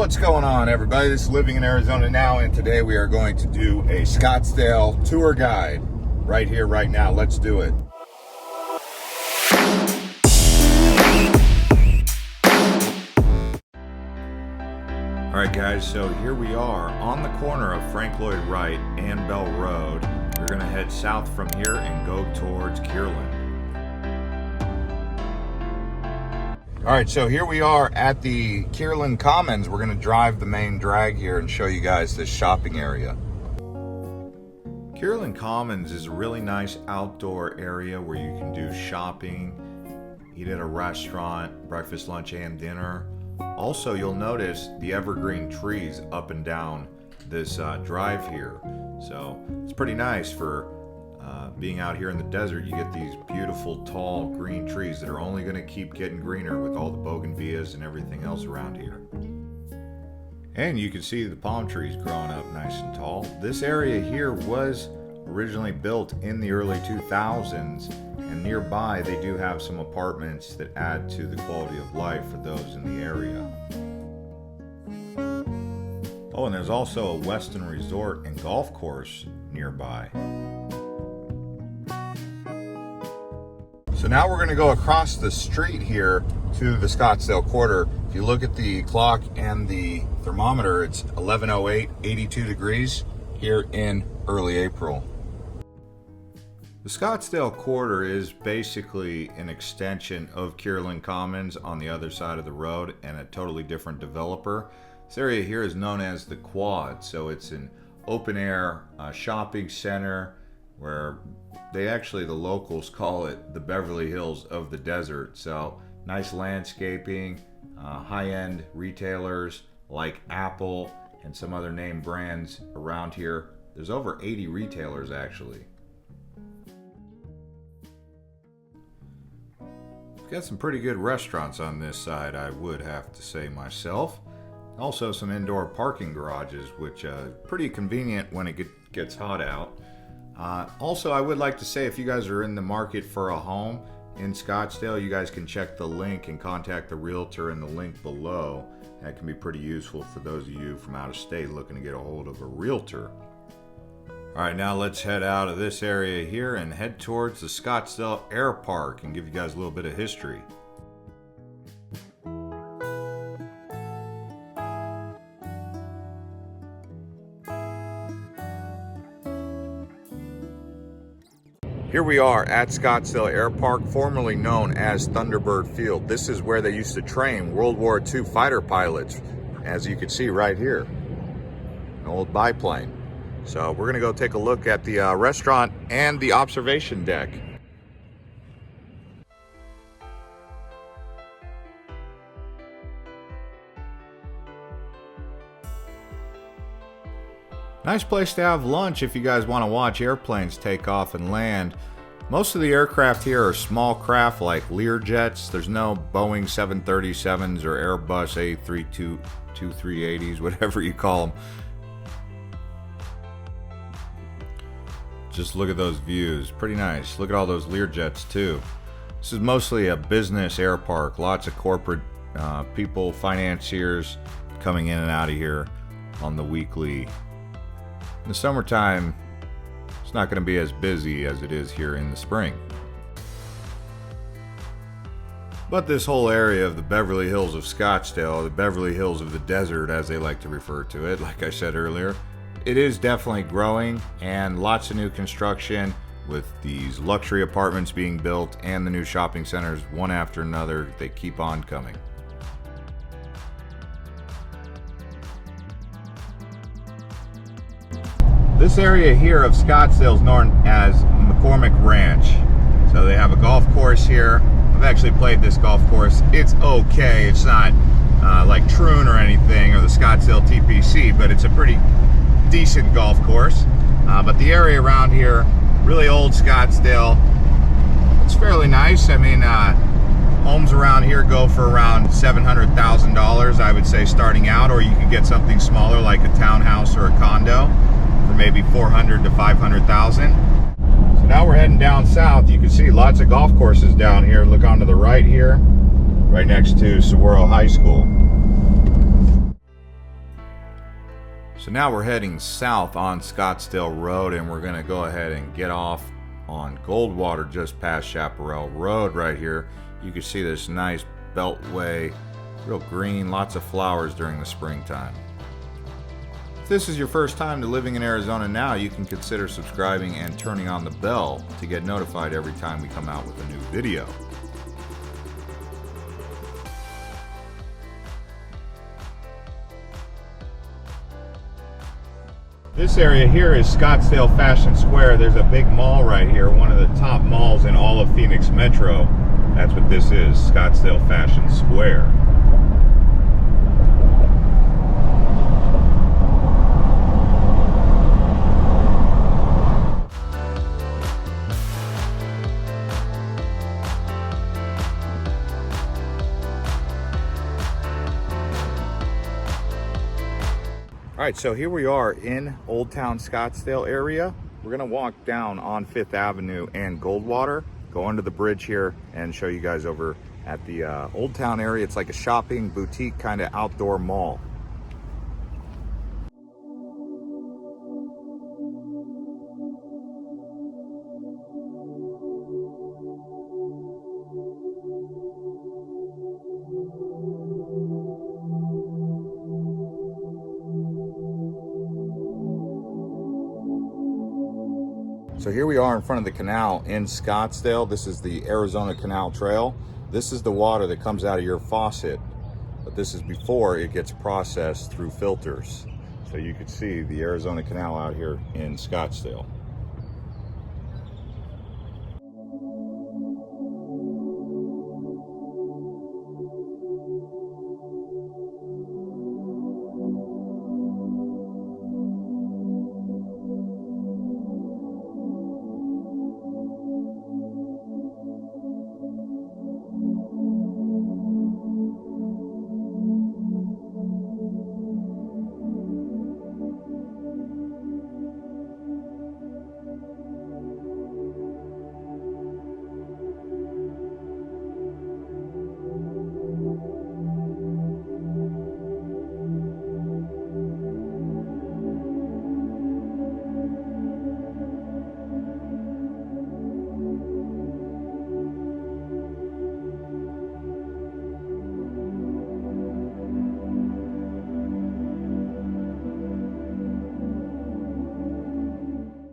What's going on, everybody? This is Living in Arizona Now, and today we are going to do a Scottsdale tour guide right here, right now. Let's do it. Alright guys, so here we are on the corner of Frank Lloyd Wright and Bell Road. We're going to head south from here and go towards Kierland. Alright, so here we are at the Kierland Commons. We're going to drive the main drag here and show you guys this shopping area. Kierland Commons is a really nice outdoor area where you can do shopping, eat at a restaurant, breakfast, lunch, and dinner. Also, you'll notice the evergreen trees up and down this drive here. So it's pretty nice for being out here in the desert. You get these beautiful tall green trees that are only going to keep getting greener with all the bougainvilleas and everything else around here. And you can see the palm trees growing up nice and tall. This area here was originally built in the early 2000s, and nearby they do have some apartments that add to the quality of life for those in the area. Oh, and there's also a Westin resort and golf course nearby. So now we're going to go across the street here to the Scottsdale Quarter. If you look at the clock and the thermometer, it's 11:08, 82 degrees here in early April. The Scottsdale Quarter is basically an extension of Kierland Commons on the other side of the road and a totally different developer. This area here is known as the Quad, so it's an open air shopping center where the locals call it the Beverly Hills of the desert. So nice landscaping, high-end retailers like Apple and some other name brands around here. There's over 80 retailers actually. We've got some pretty good restaurants on this side, I would have to say myself. Also some indoor parking garages, which are pretty convenient when it gets hot out. Also, I would like to say, if you guys are in the market for a home in Scottsdale, you guys can check the link and contact the realtor in the link below. That can be pretty useful for those of you from out of state looking to get a hold of a realtor. Alright, now let's head out of this area here and head towards the Scottsdale Air Park and give you guys a little bit of history. Here we are at Scottsdale Air Park, formerly known as Thunderbird Field. This is where they used to train World War II fighter pilots, as you can see right here. An old biplane. So we're gonna go take a look at the restaurant and the observation deck. Nice place to have lunch if you guys want to watch airplanes take off and land. Most of the aircraft here are small craft like Learjets. There's no Boeing 737s or Airbus A380s, whatever you call them. Just look at those views, pretty nice. Look at all those Learjets too. This is mostly a business air park. Lots of corporate people, financiers coming in and out of here on the weekly. In the summertime, it's not going to be as busy as it is here in the spring. But this whole area of the Beverly Hills of Scottsdale, the Beverly Hills of the desert as they like to refer to it, like I said earlier, it is definitely growing, and lots of new construction with these luxury apartments being built and the new shopping centers one after another. They keep on coming. This area here of Scottsdale is known as McCormick Ranch. So they have a golf course here. I've actually played this golf course. It's okay. It's not like Troon or anything, or the Scottsdale TPC, but it's a pretty decent golf course. But the area around here, really old Scottsdale, it's fairly nice. I mean, homes around here go for around $700,000, I would say, starting out, or you could get something smaller like a townhouse or a condo for maybe $400,000 to $500,000. So now we're heading down south. You can see lots of golf courses down here. Look on to the right here, right next to Saguaro High School. So now we're heading south on Scottsdale Road, and we're gonna go ahead and get off on Goldwater just past Chaparral Road right here. You can see this nice beltway, real green, lots of flowers during the springtime. If this is your first time to living in Arizona now, you can consider subscribing and turning on the bell to get notified every time we come out with a new video. This area here is Scottsdale Fashion Square. There's a big mall right here, one of the top malls in all of Phoenix Metro. That's what this is, Scottsdale Fashion Square. All right, so here we are in Old Town Scottsdale area. We're gonna walk down on 5th Avenue and Goldwater, go under the bridge here and show you guys over at the Old Town area. It's like a shopping boutique kind of outdoor mall. So here we are in front of the canal in Scottsdale. This is the Arizona Canal Trail. This is the water that comes out of your faucet, but this is before it gets processed through filters. So you can see the Arizona Canal out here in Scottsdale.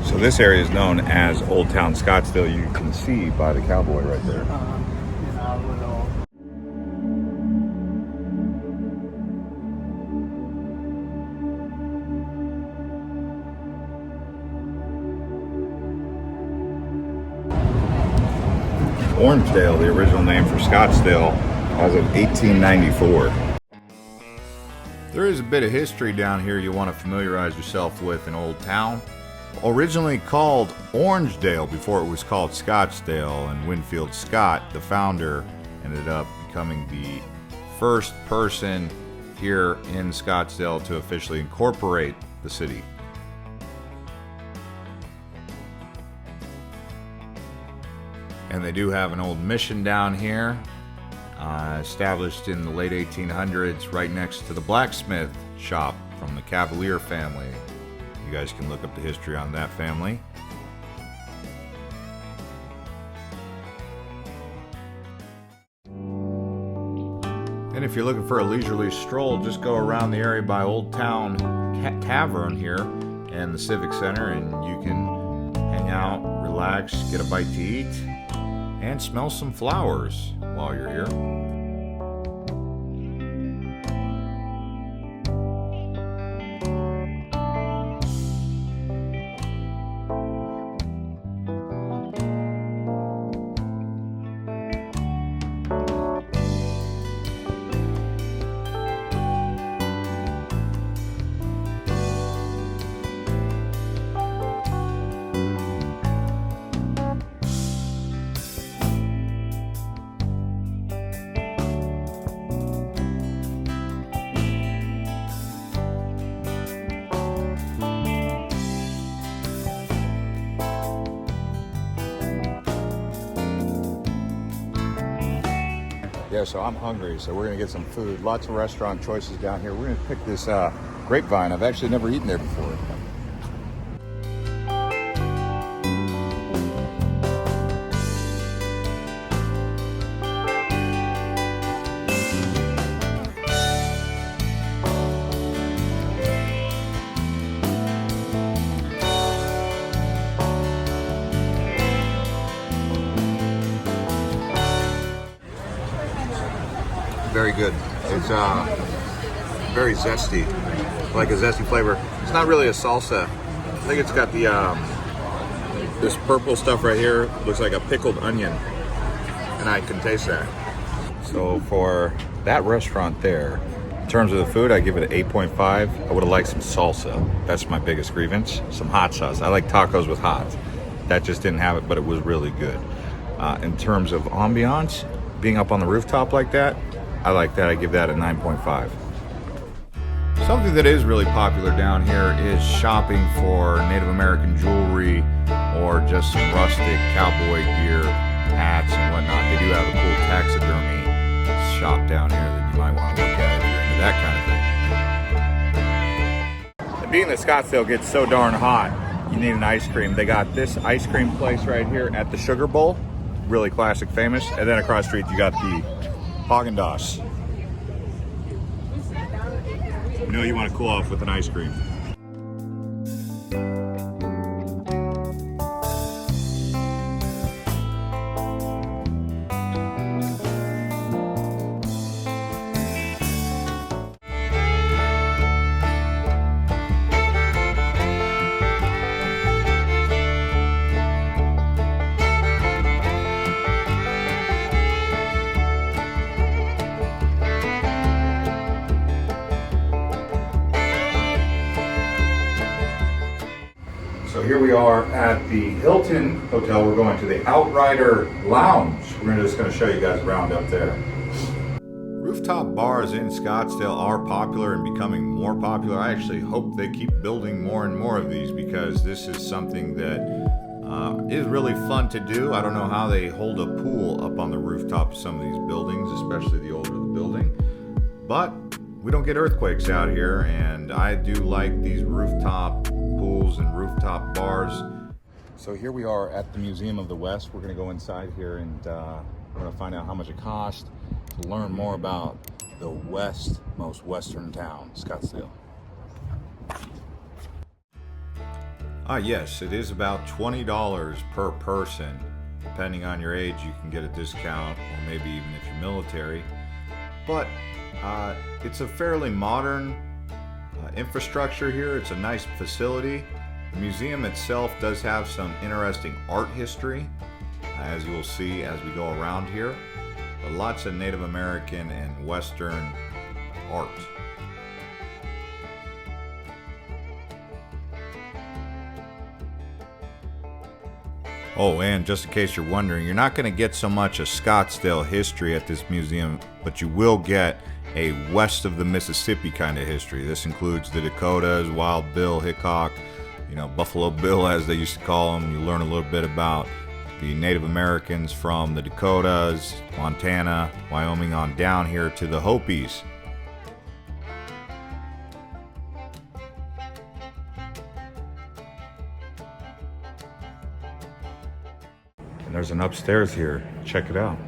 So this area is known as Old Town Scottsdale. You can see by the cowboy right there. Orangedale, the original name for Scottsdale, as of 1894. There is a bit of history down here you want to familiarize yourself with in Old Town. Originally called Orangedale before it was called Scottsdale, and Winfield Scott, the founder, ended up becoming the first person here in Scottsdale to officially incorporate the city. And they do have an old mission down here, established in the late 1800s right next to the blacksmith shop from the Cavalier family. You guys can look up the history on that family. And if you're looking for a leisurely stroll, just go around the area by Old Town Tavern here and the Civic Center, and you can hang out, relax, get a bite to eat, and smell some flowers while you're here. Yeah, so I'm hungry, so we're gonna get some food. Lots of restaurant choices down here. We're gonna pick this Grapevine. I've actually never eaten there before. Very good. It's very zesty, like a zesty flavor. It's not really a salsa. I think it's got the this purple stuff right here. Looks like a pickled onion, and I can taste that. So for that restaurant there, in terms of the food, I give it an 8.5. I would have liked some salsa. That's my biggest grievance. Some hot sauce. I like tacos with hot. That just didn't have it, but it was really good. In terms of ambiance, being up on the rooftop like that, I like that. I give that a 9.5. Something that is really popular down here is shopping for Native American jewelry or just some rustic cowboy gear, hats and whatnot. They do have a cool taxidermy shop down here that you might want to look at if you're into that kind of thing. And being that Scottsdale gets so darn hot, you need an ice cream. They got this ice cream place right here at the Sugar Bowl, really classic, famous. And then across the street you got the Haagen-Dazs. You know you want to cool off with an ice cream. So here we are at the Hilton Hotel. We're going to the Outrider Lounge. We're just going to show you guys around up there. Rooftop bars in Scottsdale are popular and becoming more popular. I actually hope they keep building more and more of these because this is something that is really fun to do. I don't know how they hold a pool up on the rooftop of some of these buildings, especially the older the building. But we don't get earthquakes out here, and I do like these rooftop pools and rooftop bars. So here we are at the Museum of the West. We're going to go inside here and we're going to find out how much it costs to learn more about the most western town, Scottsdale. Yes, it is about $20 per person. Depending on your age, you can get a discount, or maybe even if you're military. But it's a fairly modern infrastructure here. It's a nice facility. The museum itself does have some interesting art history, as you will see as we go around here. But lots of Native American and Western art. Oh, and just in case you're wondering, you're not going to get so much of Scottsdale history at this museum, but you will get a west of the Mississippi kind of history. This includes the Dakotas, Wild Bill Hickok, Buffalo Bill as they used to call him. You learn a little bit about the Native Americans from the Dakotas, Montana, Wyoming on down here to the Hopis. And there's an upstairs here. Check it out.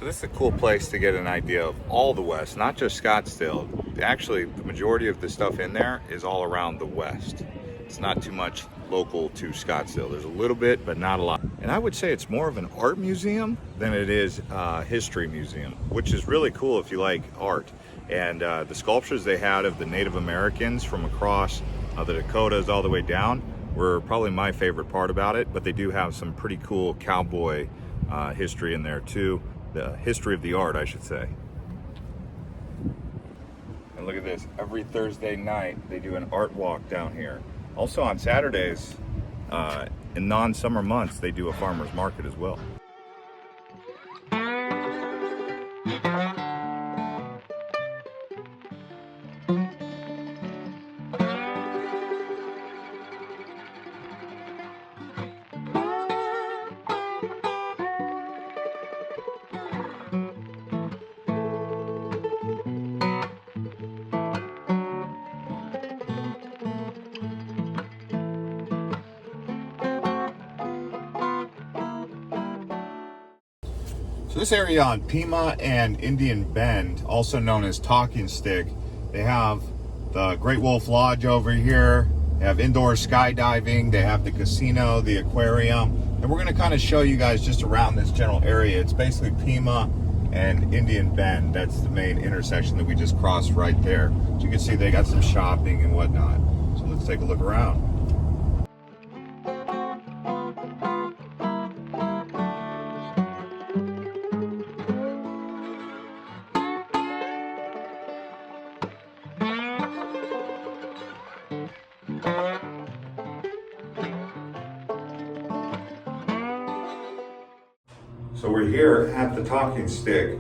This is a cool place to get an idea of all the West, not just Scottsdale. Actually, the majority of the stuff in there is all around the West. It's not too much local to Scottsdale. There's a little bit, but not a lot. And I would say it's more of an art museum than it is a history museum, which is really cool if you like art. And the sculptures they had of the Native Americans from across the Dakotas all the way down were probably my favorite part about it, but they do have some pretty cool cowboy history in there too. The history of the art, I should say. And look at this, every Thursday night they do an art walk down here. Also on Saturdays, in non-summer months, they do a farmer's market as well. So this area on Pima and Indian Bend, also known as Talking Stick, they have the Great Wolf Lodge over here. They have indoor skydiving. They have the casino, the aquarium. And we're going to kind of show you guys just around this general area. It's basically Pima and Indian Bend. That's the main intersection that we just crossed right there. As you can see, they got some shopping and whatnot. So let's take a look around. So we're here at the Talking Stick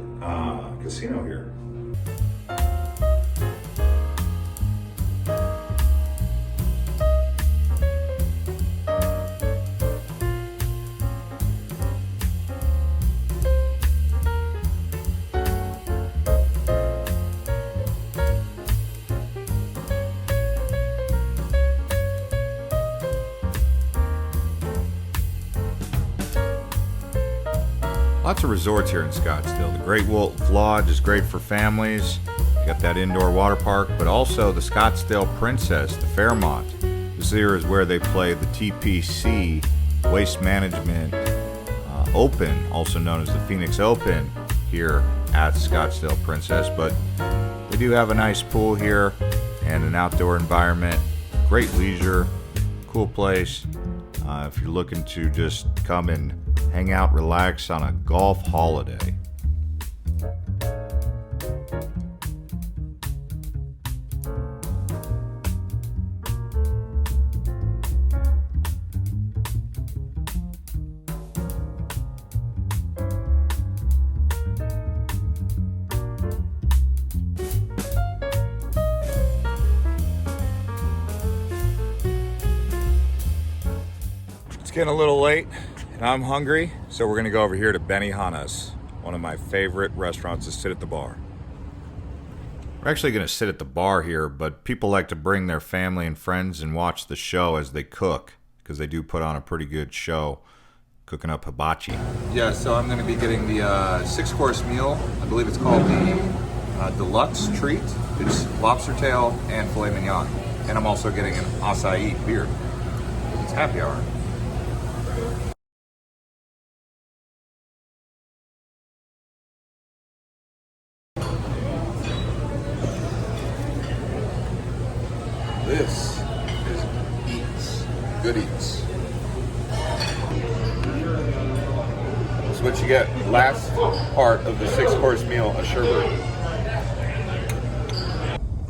casino here. Lots of resorts here in Scottsdale. The Great Wolf Lodge is great for families. You got that indoor water park, but also the Scottsdale Princess, the Fairmont. This here is where they play the TPC Waste Management Open, also known as the Phoenix Open, here at Scottsdale Princess. But they do have a nice pool here and an outdoor environment. Great leisure, cool place. If you're looking to just come and hang out, relax on a golf holiday. It's getting a little late and I'm hungry, so we're gonna go over here to Benihana's, one of my favorite restaurants to sit at the bar. We're actually gonna sit at the bar here, but people like to bring their family and friends and watch the show as they cook, because they do put on a pretty good show cooking up hibachi. Yeah, so I'm gonna be getting the 6-course meal. I believe it's called the deluxe treat. It's lobster tail and filet mignon. And I'm also getting an acai beer. It's happy hour. This is eats, good eats. That's what you get. Last part of the 6-course meal, a sherbet.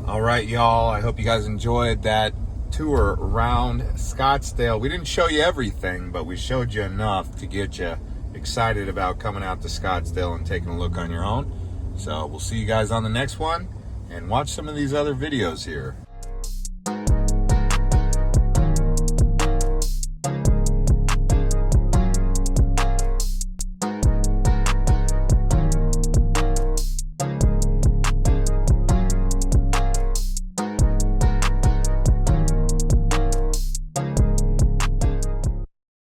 All right, y'all. I hope you guys enjoyed that tour around Scottsdale. We didn't show you everything, but we showed you enough to get you excited about coming out to Scottsdale and taking a look on your own. So we'll see you guys on the next one, and watch some of these other videos here.